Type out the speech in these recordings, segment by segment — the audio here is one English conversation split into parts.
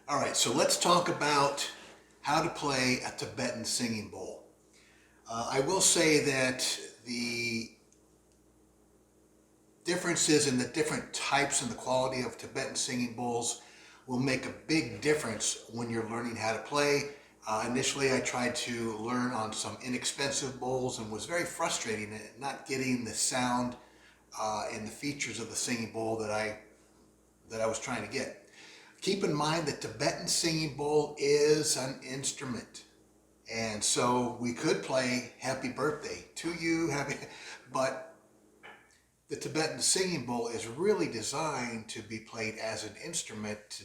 All right, so let's talk about how to play a Tibetan singing bowl. I will say that the differences in the different types and the quality of Tibetan singing bowls will make a big difference when you're learning how to play. Initially, I tried to learn on some inexpensive bowls and was very frustrated at not getting the sound and the features of the singing bowl that I was trying to get. Keep in mind that Tibetan singing bowl is an instrument. And so we could play happy birthday to you, but the Tibetan singing bowl is really designed to be played as an instrument to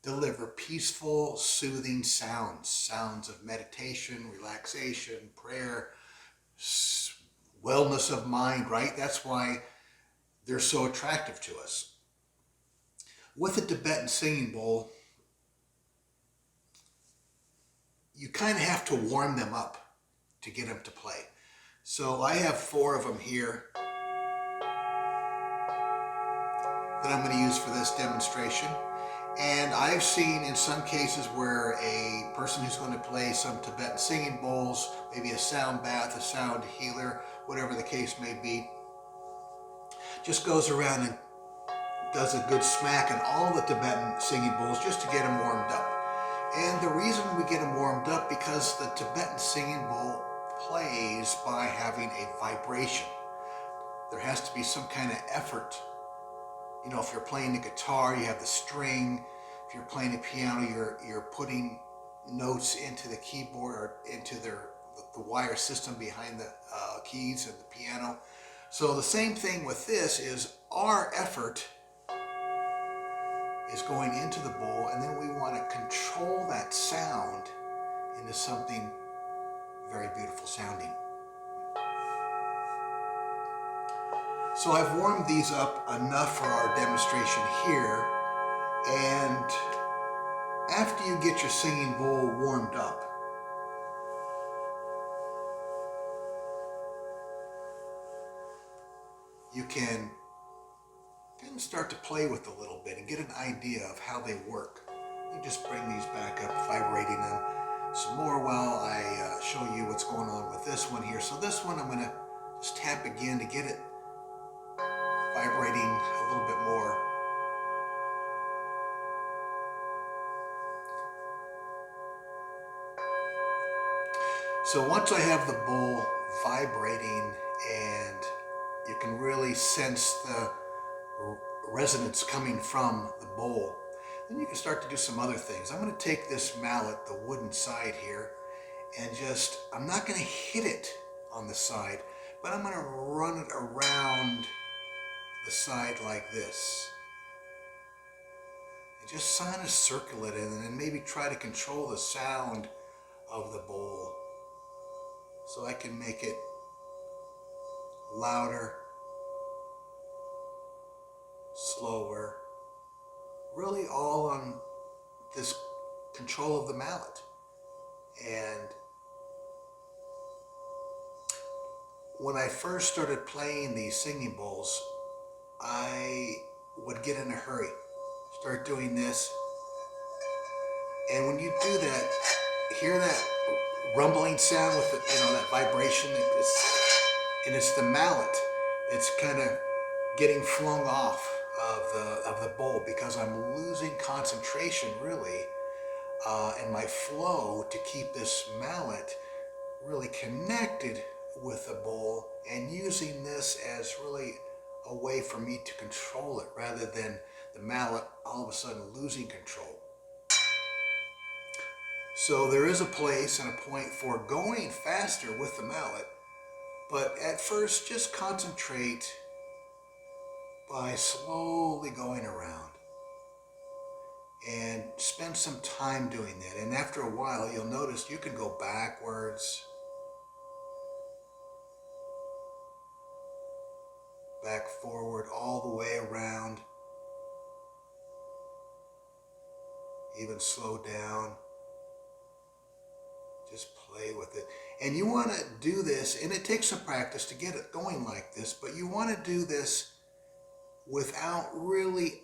deliver peaceful, soothing sounds, sounds of meditation, relaxation, prayer, wellness of mind, right? That's why they're so attractive to us. With the Tibetan singing bowl, you kind of have to warm them up to get them to play. So I have 4 of them here that I'm going to use for this demonstration. And I've seen in some cases where a person who's going to play some Tibetan singing bowls, maybe a sound bath, a sound healer, whatever the case may be, just goes around and does a good smack in all the Tibetan singing bowls just to get them warmed up. And the reason we get them warmed up because the Tibetan singing bowl plays by having a vibration. There has to be some kind of effort. You know, if you're playing the guitar, you have the string. If you're playing the piano, you're putting notes into the keyboard or into the wire system behind the keys of the piano. So the same thing with this is our effort is going into the bowl, and then we want to control that sound into something very beautiful sounding. So I've warmed these up enough for our demonstration here, and after you get your singing bowl warmed up, you can start to play with a little bit and get an idea of how they work. You just bring these back up, vibrating them some more while I show you what's going on with this one here. So this one I'm going to just tap again to get it vibrating a little bit more. So once I have the bowl vibrating and you can really sense the resonance coming from the bowl, then you can start to do some other things. I'm going to take this mallet, the wooden side here, and I'm not going to hit it on the side, but I'm going to run it around the side like this. And just kind of circle it and then maybe try to control the sound of the bowl. So I can make it louder, slower, really all on this control of the mallet. And when I first started playing these singing bowls, I would get in a hurry, start doing this, and when you do that, hear that rumbling sound with that vibration, and it's the mallet that's kind of getting flung off of the bowl because I'm losing concentration really and my flow to keep this mallet really connected with the bowl, and using this as really a way for me to control it rather than the mallet all of a sudden losing control. So there is a place and a point for going faster with the mallet, but at first just concentrate by slowly going around and spend some time doing that. And after a while, you'll notice you can go backwards, back forward, all the way around, even slow down. Just play with it. And you want to do this, and it takes some practice to get it going like this, but you want to do this without really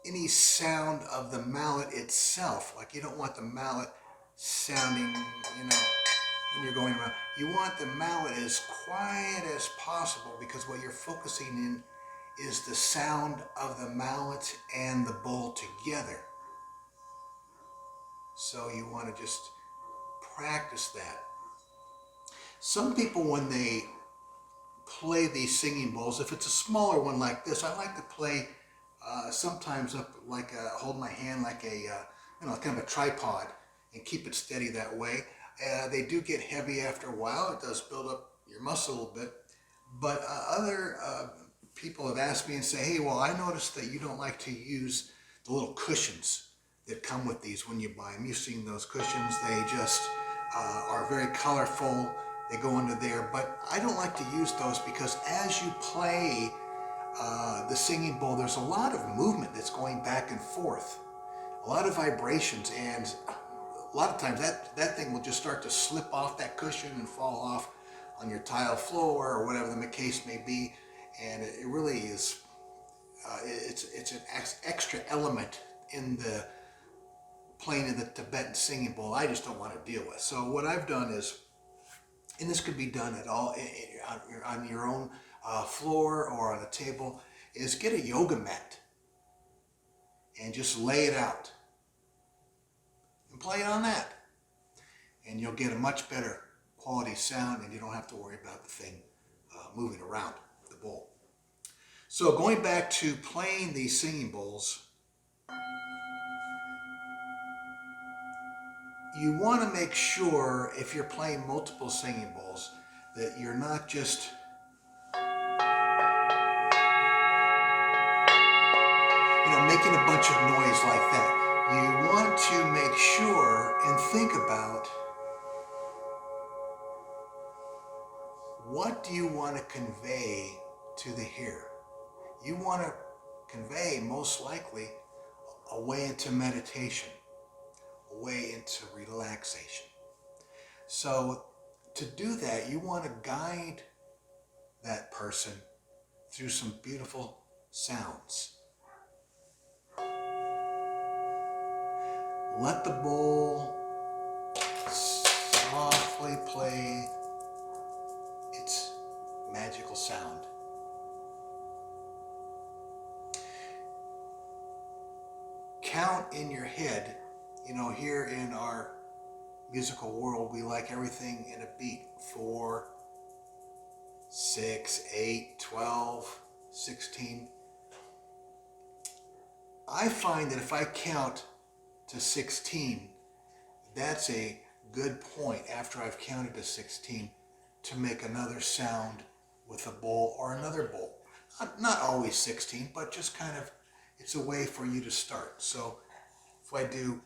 any sound of the mallet itself. Like you don't want the mallet sounding, when you're going around. You want the mallet as quiet as possible, because what you're focusing in is the sound of the mallet and the bowl together. So you want to just practice that. Some people, when they play these singing bowls, if it's a smaller one like this, I like to play sometimes up like hold my hand like a kind of a tripod and keep it steady that way. They do get heavy after a while. It does build up your muscle a little bit. But other people have asked me and say, hey, well, I noticed that you don't like to use the little cushions that come with these when you buy them. You've seen those cushions. They just are very colorful. They go under there. But I don't like to use those, because as you play the singing bowl, there's a lot of movement that's going back and forth, a lot of vibrations, and a lot of times that thing will just start to slip off that cushion and fall off on your tile floor or whatever the case may be. And it really is, it's an extra element in the playing of the Tibetan Singing Bowl I just don't want to deal with. So what I've done is, and this could be done at all on your own floor or on a table, is get a yoga mat and just lay it out and play it on that. And you'll get a much better quality sound, and you don't have to worry about the thing moving around the bowl. So going back to playing these singing bowls, you want to make sure, if you're playing multiple singing bowls, that you're not just making a bunch of noise like that. You want to make sure and think about, what do you want to convey to the hearer? You want to convey, most likely, a way into meditation, a way into relaxation. So to do that, you want to guide that person through some beautiful sounds. Let the bowl softly play its magical sound. Count in your head. Here in our musical world, we like everything in a beat. 4, 6, 8, 12, 16. I find that if I count to 16, that's a good point after I've counted to 16 to make another sound with a bowl or another bowl. Not always 16, but just kind of, it's a way for you to start. So if I do,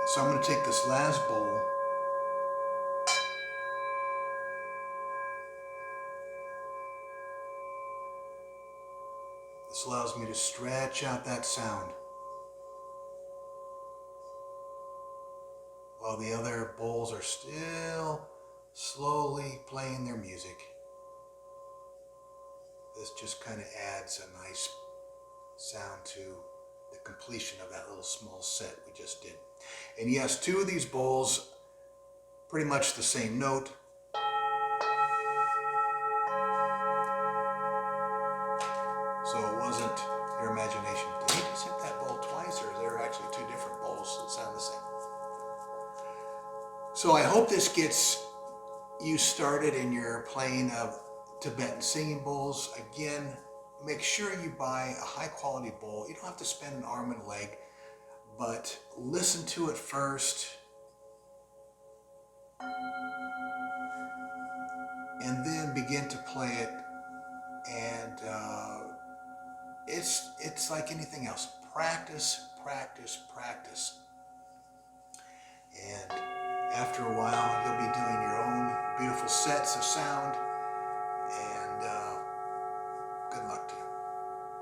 so I'm going to take this last bowl. This allows me to stretch out that sound while the other bowls are still slowly playing their music. This just kind of adds a nice sound to the completion of that little small set we just did. And yes, 2 of these bowls, pretty much the same note. So it wasn't your imagination. Did he just hit that bowl twice, or is there actually 2 different bowls that sound the same? So I hope this gets you started in your playing of Tibetan singing bowls. Again, make sure you buy a high quality bowl. You don't have to spend an arm and a leg, but listen to it first and then begin to play it. And it's like anything else. Practice, practice, practice. And after a while, you'll be doing your own beautiful sets of sound.